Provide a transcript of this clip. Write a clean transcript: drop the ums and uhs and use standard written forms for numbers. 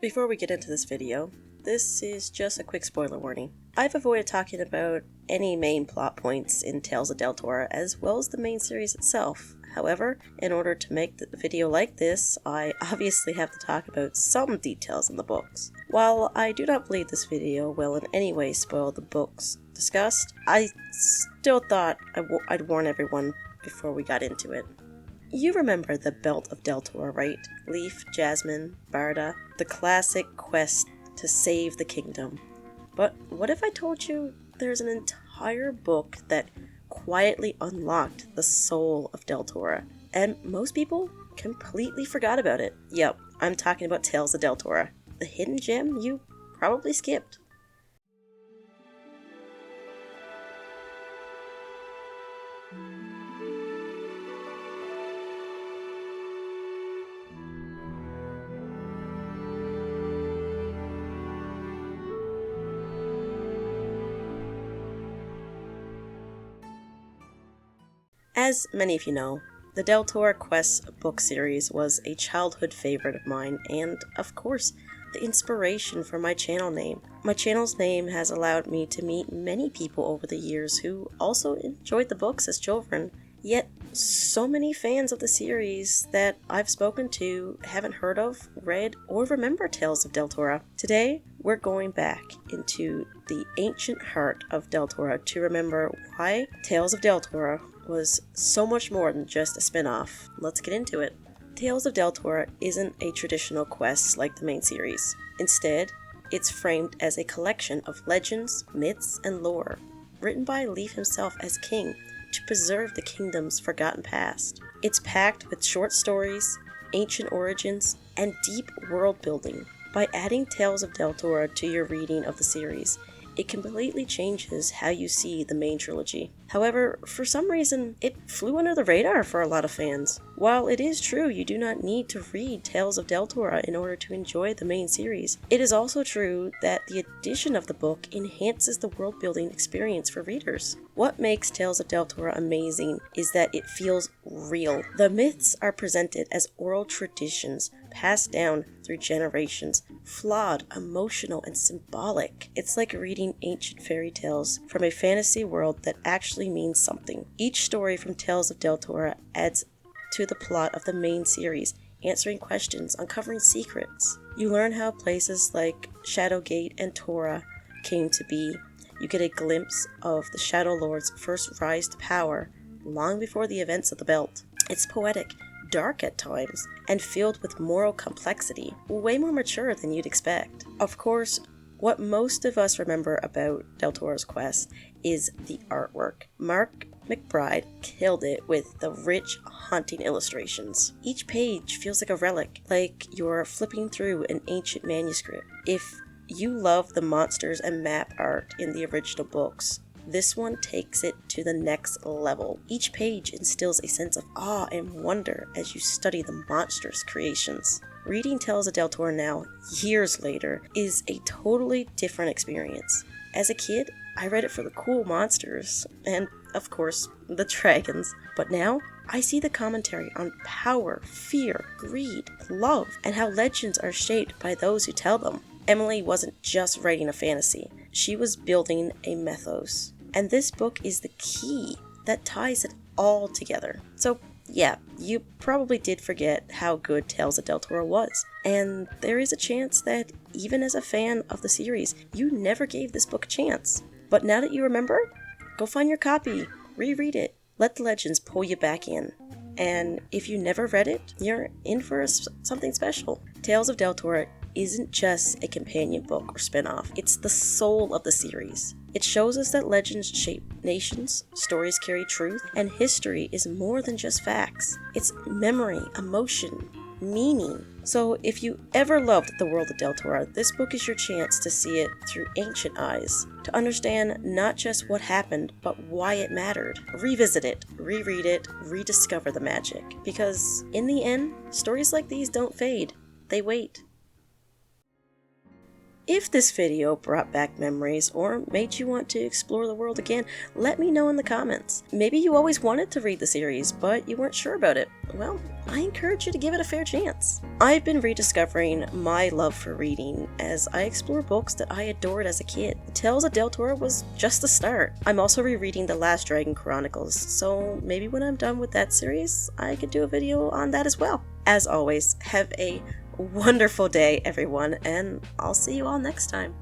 Before we get into this video, this is just a quick spoiler warning. I've avoided talking about any main plot points in Tales of Deltora as well as the main series itself. However, in order to make the video like this, I obviously have to talk about some details in the books. While I do not believe this video will in any way spoil the books discussed, I still thought I'd warn everyone before we got into it. You remember the Belt of Deltora, right? Leaf, Jasmine, Barda, the classic quest to save the kingdom. But what if I told you there's an entire book that quietly unlocked the soul of Deltora, and most people completely forgot about it? Yep, I'm talking about Tales of Deltora, the hidden gem you probably skipped. As many of you know, the Deltora Quest book series was a childhood favorite of mine and, of course, the inspiration for my channel name. My channel's name has allowed me to meet many people over the years who also enjoyed the books as children, yet so many fans of the series that I've spoken to haven't heard of, read, or remember Tales of Deltora. Today, we're going back into the ancient heart of Deltora to remember why Tales of Deltora was so much more than just a spin-off. Let's get into it. Tales of Deltora isn't a traditional quest like the main series. Instead, it's framed as a collection of legends, myths, and lore, written by Leaf himself as king to preserve the kingdom's forgotten past. It's packed with short stories, ancient origins, and deep world building. By adding Tales of Deltora to your reading of the series, it completely changes how you see the main trilogy. However, for some reason, it flew under the radar for a lot of fans. While it is true you do not need to read Tales of Deltora in order to enjoy the main series, it is also true that the addition of the book enhances the world-building experience for readers. What makes Tales of Deltora amazing is that it feels real. The myths are presented as oral traditions passed down through generations, flawed, emotional, and symbolic. It's like reading ancient fairy tales from a fantasy world that actually means something. Each story from Tales of Deltora adds to the plot of the main series, answering questions, uncovering secrets. You learn how places like Shadowgate and Tora came to be. You get a glimpse of the Shadow Lord's first rise to power, long before the events of the Belt. It's poetic, dark at times, and filled with moral complexity, way more mature than you'd expect. Of course, what most of us remember about Deltora's quest is the artwork. Mark McBride killed it with the rich, haunting illustrations. Each page feels like a relic, like you're flipping through an ancient manuscript. If you love the monsters and map art in the original books, this one takes it to the next level. Each page instills a sense of awe and wonder as you study the monstrous creations. Reading Tales of Deltora now, years later, is a totally different experience. As a kid, I read it for the cool monsters, and, of course, the dragons. But now, I see the commentary on power, fear, greed, love, and how legends are shaped by those who tell them. Emily wasn't just writing a fantasy, she was building a mythos. And this book is the key that ties it all together. So yeah, you probably did forget how good Tales of Deltora was. And there is a chance that even as a fan of the series, you never gave this book a chance. But now that you remember, go find your copy, reread it, let the legends pull you back in. And if you never read it, you're in for something special. Tales of Deltora isn't just a companion book or spin-off. It's the soul of the series. It shows us that legends shape nations, stories carry truth, and history is more than just facts. It's memory, emotion, meaning. So if you ever loved the world of Deltora, this book is your chance to see it through ancient eyes, to understand not just what happened, but why it mattered. Revisit it, reread it, rediscover the magic. Because in the end, stories like these don't fade, they wait. If this video brought back memories or made you want to explore the world again, let me know in the comments. Maybe you always wanted to read the series, but you weren't sure about it. Well, I encourage you to give it a fair chance. I've been rediscovering my love for reading as I explore books that I adored as a kid. Tales of Deltora was just the start. I'm also rereading The Last Dragon Chronicles, so maybe when I'm done with that series, I could do a video on that as well. As always, have a wonderful day, everyone, and I'll see you all next time.